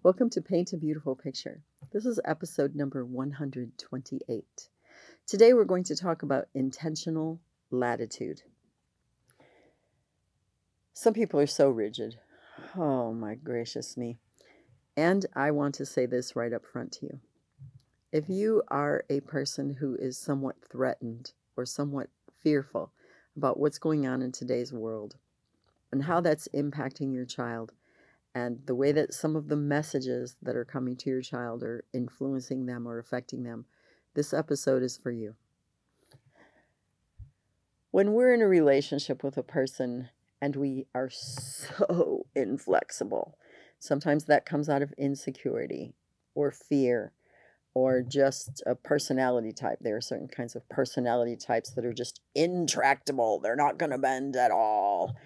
Welcome to Paint a Beautiful Picture. This is episode number 128. Today we're going to talk about intentional latitude. Some people are so rigid. Oh my gracious me. And I want to say this right up front to you. If you are a person who is somewhat threatened or somewhat fearful about what's going on in today's world and how that's impacting your child, and the way that some of the messages that are coming to your child are influencing them or affecting them, this episode is for you. When we're in a relationship with a person and we are so inflexible, sometimes that comes out of insecurity or fear or just a personality type. There are certain kinds of personality types that are just intractable. They're not going to bend at all.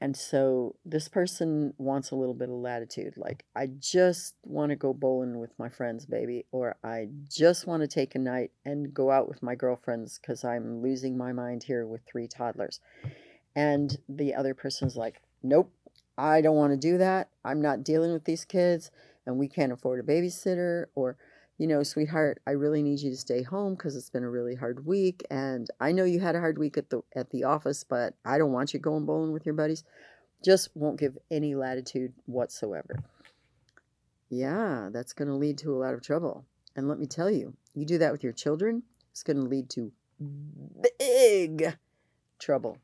And so this person wants a little bit of latitude. Like, I just want to go bowling with my friends, baby. Or I just want to take a night and go out with my girlfriends because I'm losing my mind here with 3 toddlers. And the other person's like, nope, I don't want to do that. I'm not dealing with these kids and we can't afford a babysitter. Or, sweetheart, I really need you to stay home because it's been a really hard week. And I know you had a hard week at the office, but I don't want you going bowling with your buddies. Just won't give any latitude whatsoever. Yeah, that's going to lead to a lot of trouble. And let me tell you, you do that with your children, it's going to lead to big trouble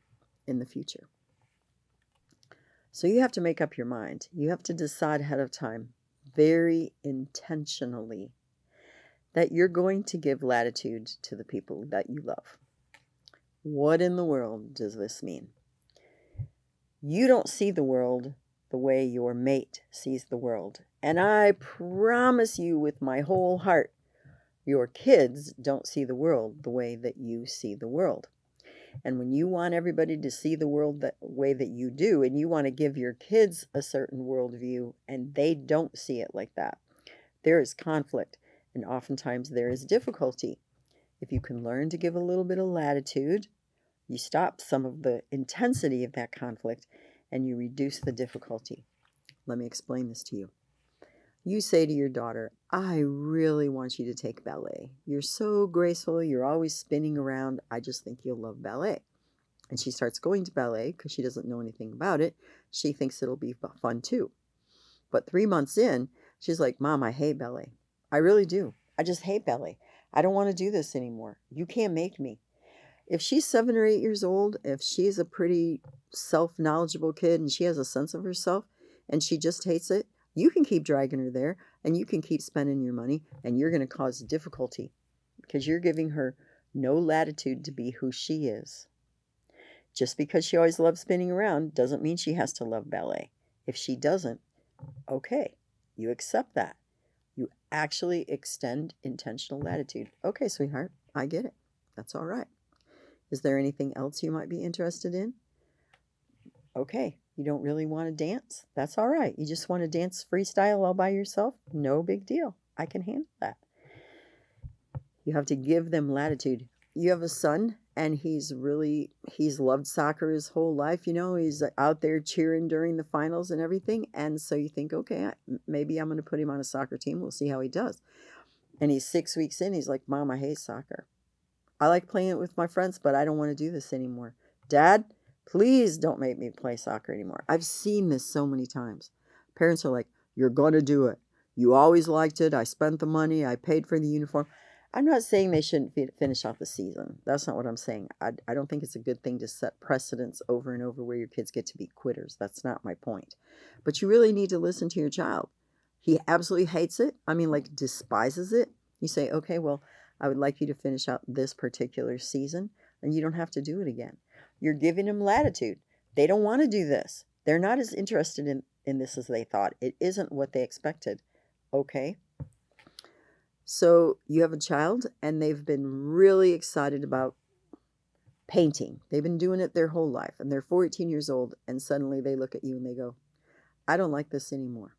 in the future. So you have to make up your mind. You have to decide ahead of time, very intentionally, that you're going to give latitude to the people that you love. What in the world does this mean? You don't see the world the way your mate sees the world. And I promise you with my whole heart, your kids don't see the world the way that you see the world. And when you want everybody to see the world the way that you do, and you want to give your kids a certain worldview, and they don't see it like that, there is conflict, and oftentimes there is difficulty. If you can learn to give a little bit of latitude, you stop some of the intensity of that conflict, and you reduce the difficulty. Let me explain this to you. You say to your daughter, I really want you to take ballet. You're so graceful. You're always spinning around. I just think you'll love ballet. And she starts going to ballet because she doesn't know anything about it. She thinks it'll be fun too. But 3 months in, she's like, Mom, I hate ballet. I really do. I just hate ballet. I don't want to do this anymore. You can't make me. If she's 7 or 8 years old, if she's a pretty self-knowledgeable kid and she has a sense of herself and she just hates it, you can keep dragging her there and you can keep spending your money and you're going to cause difficulty because you're giving her no latitude to be who she is. Just because she always loves spinning around doesn't mean she has to love ballet. If she doesn't, okay, you accept that. You actually extend intentional latitude. Okay, sweetheart, I get it. That's all right. Is there anything else you might be interested in? Okay, you don't really want to dance? That's all right. You just want to dance freestyle all by yourself? No big deal. I can handle that. You have to give them latitude. You have a son and he's loved soccer his whole life. He's out there cheering during the finals and everything. And so you think, okay, maybe I'm going to put him on a soccer team. We'll see how he does. And he's 6 weeks in. He's like, Mom, I hate soccer. I like playing it with my friends, but I don't want to do this anymore. Dad, please don't make me play soccer anymore. I've seen this so many times. Parents are like, you're going to do it. You always liked it. I spent the money. I paid for the uniform. I'm not saying they shouldn't finish off the season. That's not what I'm saying. I don't think it's a good thing to set precedents over and over where your kids get to be quitters. That's not my point. But you really need to listen to your child. He absolutely hates it. I mean, like despises it. You say, okay, well, I would like you to finish out this particular season, and you don't have to do it again. You're giving them latitude. They don't want to do this. They're not as interested in this as they thought. It isn't what they expected. Okay? So you have a child, and they've been really excited about painting. They've been doing it their whole life, and they're 14 years old, and suddenly they look at you and they go, I don't like this anymore.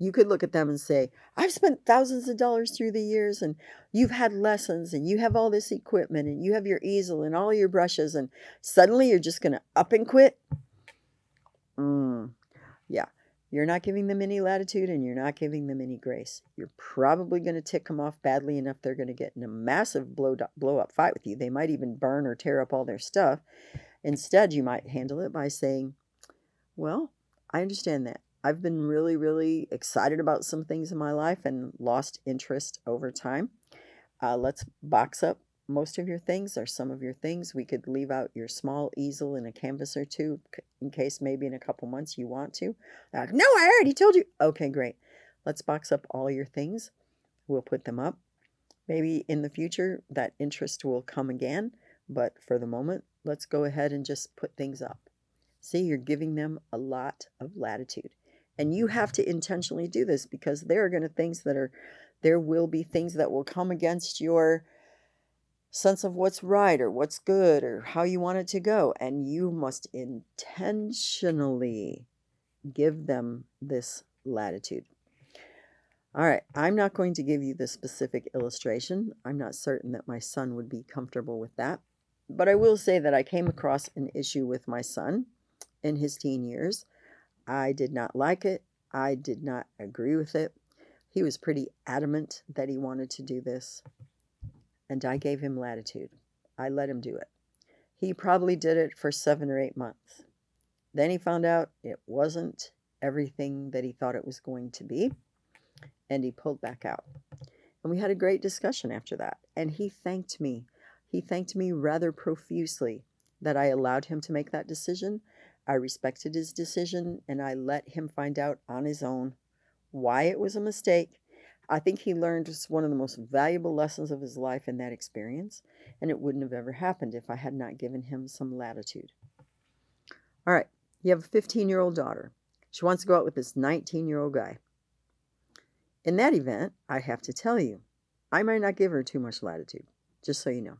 You could look at them and say, I've spent thousands of dollars through the years and you've had lessons and you have all this equipment and you have your easel and all your brushes and suddenly you're just going to up and quit? Yeah. You're not giving them any latitude and you're not giving them any grace. You're probably going to tick them off badly enough they're going to get in a massive blow up fight with you. They might even burn or tear up all their stuff. Instead, you might handle it by saying, well, I understand that. I've been really, really excited about some things in my life and lost interest over time. Let's box up most of your things or some of your things. We could leave out your small easel and a canvas or two in case maybe in a couple months you want to. No, I already told you. Okay, great. Let's box up all your things. We'll put them up. Maybe in the future that interest will come again, but for the moment, let's go ahead and just put things up. See, you're giving them a lot of latitude. And you have to intentionally do this because there will be things that will come against your sense of what's right or what's good or how you want it to go. And you must intentionally give them this latitude. All right, I'm not going to give you the specific illustration. I'm not certain that my son would be comfortable with that. But I will say that I came across an issue with my son in his teen years. I did not like it. I did not agree with it. He was pretty adamant that he wanted to do this, and I gave him latitude. I let him do it. He probably did it for 7 or 8 months. Then he found out it wasn't everything that he thought it was going to be, and he pulled back out. And we had a great discussion after that, and he thanked me. He thanked me rather profusely that I allowed him to make that decision. I respected his decision, and I let him find out on his own why it was a mistake. I think he learned just one of the most valuable lessons of his life in that experience, and it wouldn't have ever happened if I had not given him some latitude. All right, you have a 15-year-old daughter. She wants to go out with this 19-year-old guy. In that event, I have to tell you, I might not give her too much latitude, just so you know.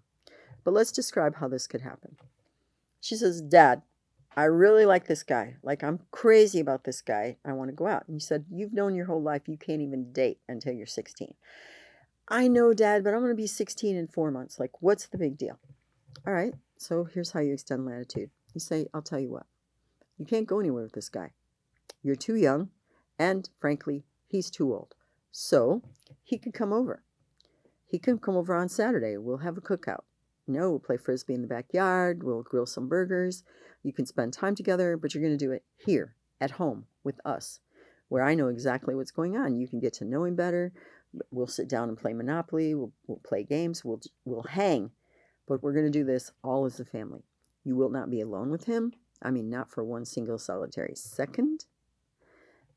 But let's describe how this could happen. She says, Dad, I really like this guy. Like, I'm crazy about this guy. I want to go out. And you said, you've known your whole life you can't even date until you're 16. I know, Dad, but I'm going to be 16 in 4 months. Like, what's the big deal? All right, so here's how you extend latitude. You say, I'll tell you what. You can't go anywhere with this guy. You're too young, and frankly, he's too old. So he could come over. He can come over on Saturday. We'll have a cookout. We'll play frisbee in the backyard. We'll grill some burgers. You can spend time together, but you're going to do it here, at home, with us, where I know exactly what's going on. You can get to know him better. We'll sit down and play Monopoly. We'll play games. We'll hang. But we're going to do this all as a family. You will not be alone with him. I mean, not for one single solitary second.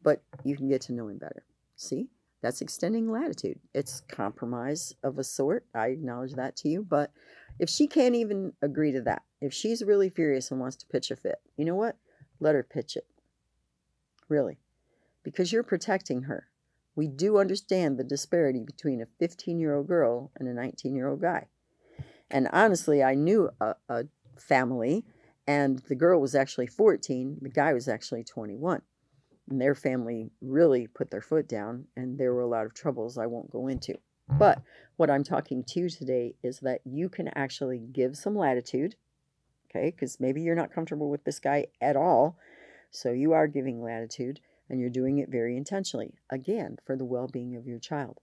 But you can get to know him better. See? That's extending latitude. It's compromise of a sort. I acknowledge that to you. But if she can't even agree to that, if she's really furious and wants to pitch a fit, you know what? Let her pitch it. Really. Because you're protecting her. We do understand the disparity between a 15-year-old girl and a 19-year-old guy. And honestly, I knew a family, and the girl was actually 14. The guy was actually 21. And their family really put their foot down, and there were a lot of troubles I won't go into. But what I'm talking to you today is that you can actually give some latitude, okay, because maybe you're not comfortable with this guy at all, so you are giving latitude, and you're doing it very intentionally, again, for the well-being of your child.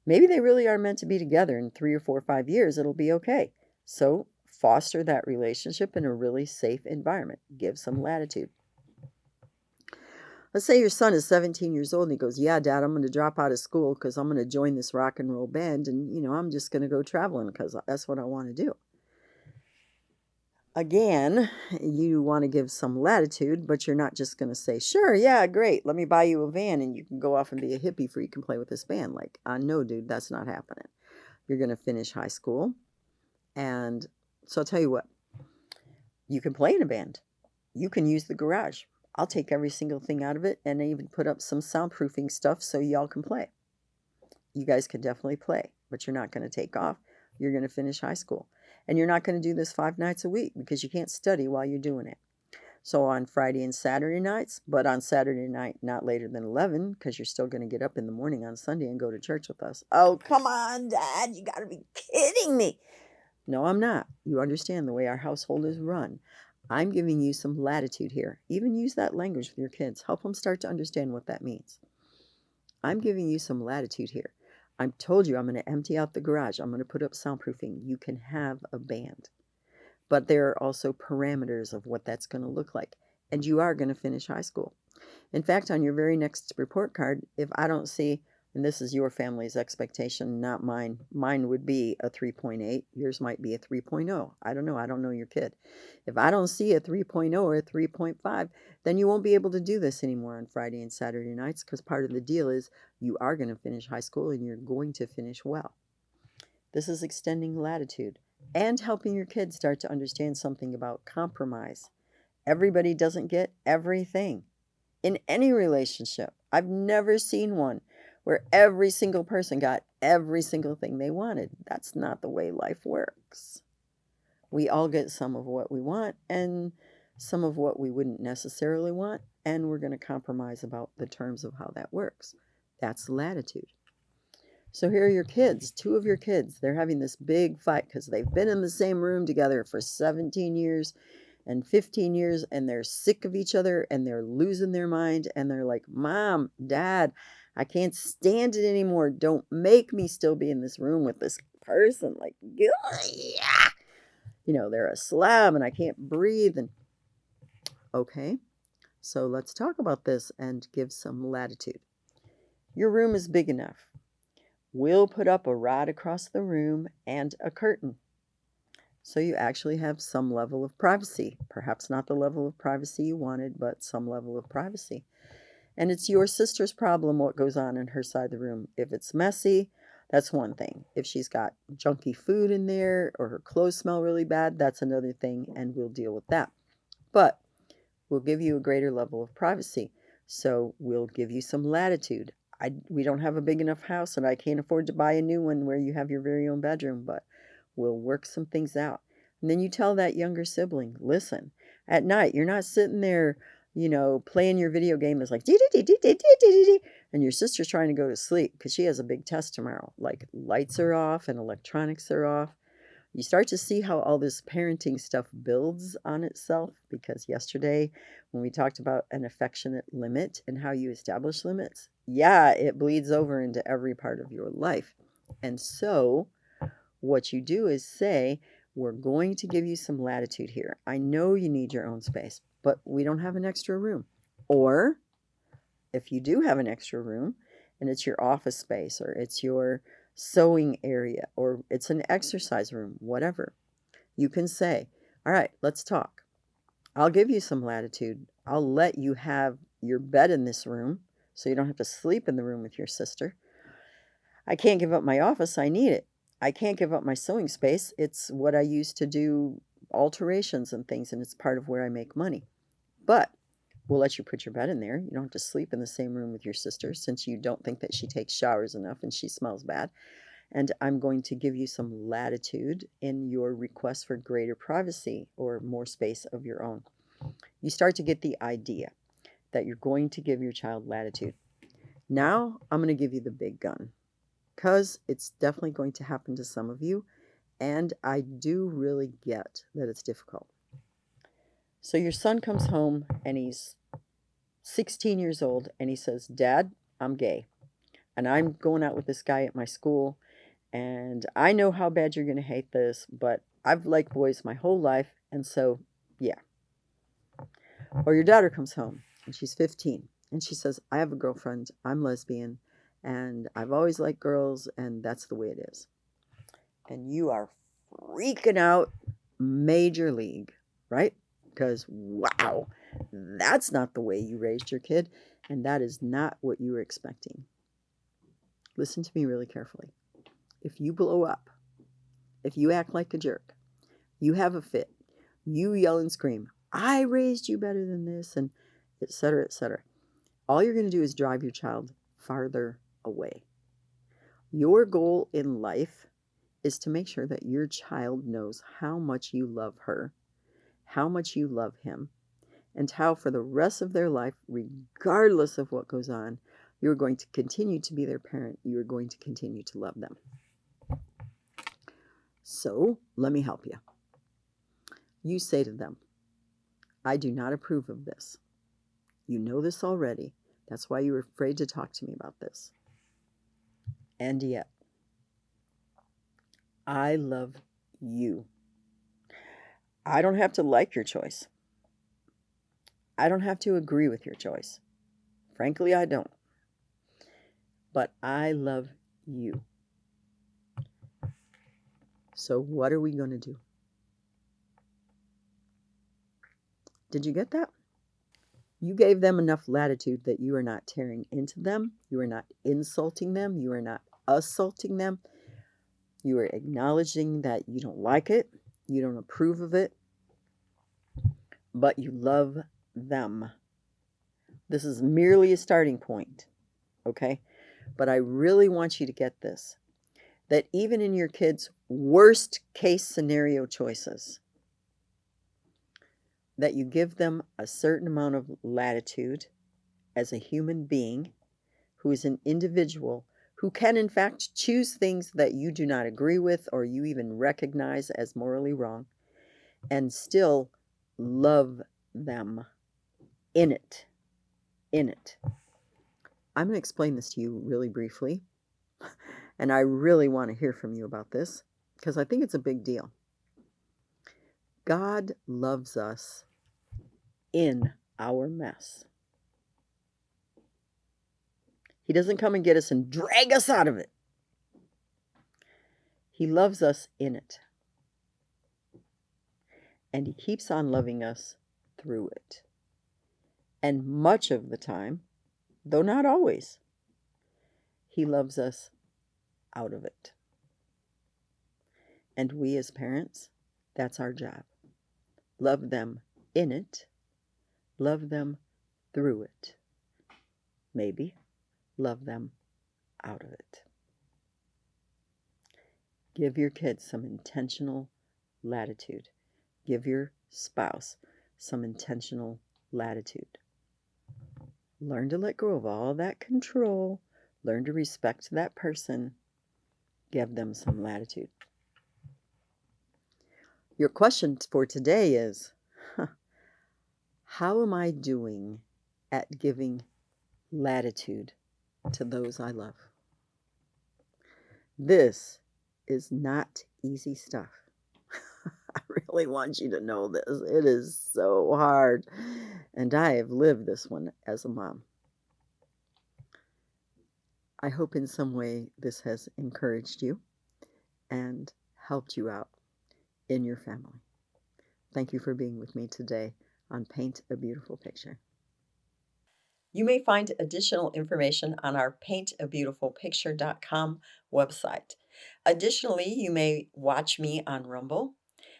Maybe they really are meant to be together in 3 or 4 or 5 years. It'll be okay. So foster that relationship in a really safe environment. Give some latitude. Let's say your son is 17 years old and he goes, yeah, Dad, I'm going to drop out of school because I'm going to join this rock and roll band, and, I'm just going to go traveling because that's what I want to do. Again, you want to give some latitude, but you're not just going to say, sure, yeah, great, let me buy you a van and you can go off and be a hippie freak and play with this band. Like, no, dude, that's not happening. You're going to finish high school. And so I'll tell you what, you can play in a band. You can use the garage. I'll take every single thing out of it and even put up some soundproofing stuff so y'all can play. You guys can definitely play, but you're not going to take off. You're going to finish high school. And you're not going to do this 5 nights a week because you can't study while you're doing it. So on Friday and Saturday nights, but on Saturday night, not later than 11, because you're still going to get up in the morning on Sunday and go to church with us. Oh, come on, Dad. You got to be kidding me. No, I'm not. You understand the way our household is run. I'm giving you some latitude here. Even use that language with your kids. Help them start to understand what that means. I'm giving you some latitude here. I told you I'm going to empty out the garage. I'm going to put up soundproofing. You can have a band. But there are also parameters of what that's going to look like. And you are going to finish high school. In fact, on your very next report card, if I don't see, and this is your family's expectation, not mine, mine would be a 3.8. Yours might be a 3.0. I don't know. I don't know your kid. If I don't see a 3.0 or a 3.5, then you won't be able to do this anymore on Friday and Saturday nights, because part of the deal is you are going to finish high school and you're going to finish well. This is extending latitude and helping your kids start to understand something about compromise. Everybody doesn't get everything in any relationship. I've never seen one where every single person got every single thing they wanted. That's not the way life works. We all get some of what we want and some of what we wouldn't necessarily want, and we're going to compromise about the terms of how that works. That's latitude. So here are your kids, two of your kids. They're having this big fight because they've been in the same room together for 17 years and 15 years, and they're sick of each other and they're losing their mind, and they're like, Mom, Dad, I can't stand it anymore. Don't make me still be in this room with this person. Like, yeah. They're a slab and I can't breathe. And okay, so let's talk about this and give some latitude. Your room is big enough. We'll put up a rod across the room and a curtain. So you actually have some level of privacy. Perhaps not the level of privacy you wanted, but some level of privacy. And it's your sister's problem what goes on in her side of the room. If it's messy, that's one thing. If she's got junky food in there or her clothes smell really bad, that's another thing, and we'll deal with that. But we'll give you a greater level of privacy. So we'll give you some latitude. We don't have a big enough house, and I can't afford to buy a new one where you have your very own bedroom, but we'll work some things out. And then you tell that younger sibling, listen, at night, you're not sitting there, playing your video game that's like, dee dee dee dee dee dee dee, and your sister's trying to go to sleep because she has a big test tomorrow. Like, lights are off and electronics are off. You start to see how all this parenting stuff builds on itself, because yesterday when we talked about an affectionate limit and how you establish limits, yeah, it bleeds over into every part of your life. And so what you do is say, we're going to give you some latitude here. I know you need your own space, but we don't have an extra room. Or if you do have an extra room and it's your office space or it's your sewing area or it's an exercise room, whatever, you can say, all right, let's talk. I'll give you some latitude. I'll let you have your bed in this room so you don't have to sleep in the room with your sister. I can't give up my office. I need it. I can't give up my sewing space. It's what I use to do alterations and things, and it's part of where I make money. But we'll let you put your bed in there. You don't have to sleep in the same room with your sister since you don't think that she takes showers enough and she smells bad. And I'm going to give you some latitude in your request for greater privacy or more space of your own. You start to get the idea that you're going to give your child latitude. Now I'm going to give you the big gun, because it's definitely going to happen to some of you, and I do really get that it's difficult. So your son comes home and he's 16 years old and he says, Dad, I'm gay and I'm going out with this guy at my school, and I know how bad you're going to hate this, but I've liked boys my whole life, and so yeah. Or your daughter comes home and she's 15 and she says, I have a girlfriend, I'm lesbian, and I've always liked girls, and that's the way it is. And you are freaking out major league, right? Because, wow, that's not the way you raised your kid, and that is not what you were expecting. Listen to me really carefully. If you blow up, if you act like a jerk, you have a fit, you yell and scream, I raised you better than this, and etc., etc., all you're going to do is drive your child farther away. Your goal in life is to make sure that your child knows how much you love her, how much you love him, and how for the rest of their life, regardless of what goes on, you're going to continue to be their parent. You're going to continue to love them. So let me help you. You say to them, I do not approve of this. You know this already. That's why you were afraid to talk to me about this. And yet, I love you. I don't have to like your choice. I don't have to agree with your choice. Frankly, I don't. But I love you. So what are we going to do? Did you get that? You gave them enough latitude that you are not tearing into them. You are not insulting them. You are not assaulting them. You are acknowledging that you don't like it. You don't approve of it. But you love them. This is merely a starting point. Okay? But I really want you to get this. That even in your kids' worst case scenario choices, that you give them a certain amount of latitude as a human being who is an individual who can in fact choose things that you do not agree with or you even recognize as morally wrong and still love them in it. In it. I'm going to explain this to you really briefly, and I really want to hear from you about this because I think it's a big deal. God loves us in our mess. He doesn't come and get us and drag us out of it. He loves us in it. And he keeps on loving us through it. And much of the time, though not always, he loves us out of it. And we as parents, that's our job. Love them in it. Love them through it. Maybe love them out of it. Give your kids some intentional latitude. Give your spouse some intentional latitude. Learn to let go of all that control. Learn to respect that person. Give them some latitude. Your question for today is, how am I doing at giving latitude to those I love? This is not easy stuff. I really want you to know this. It is so hard. And I have lived this one as a mom. I hope in some way this has encouraged you and helped you out in your family. Thank you for being with me today on Paint a Beautiful Picture. You may find additional information on our paintabeautifulpicture.com website. Additionally, you may watch me on Rumble,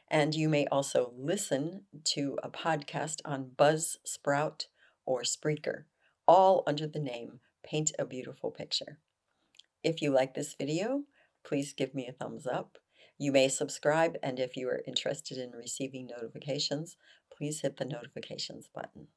and you may also listen to a podcast on Buzzsprout or Spreaker, all under the name Paint a Beautiful Picture. If you like this video, please give me a thumbs up. You may subscribe, and if you are interested in receiving notifications, please hit the notifications button.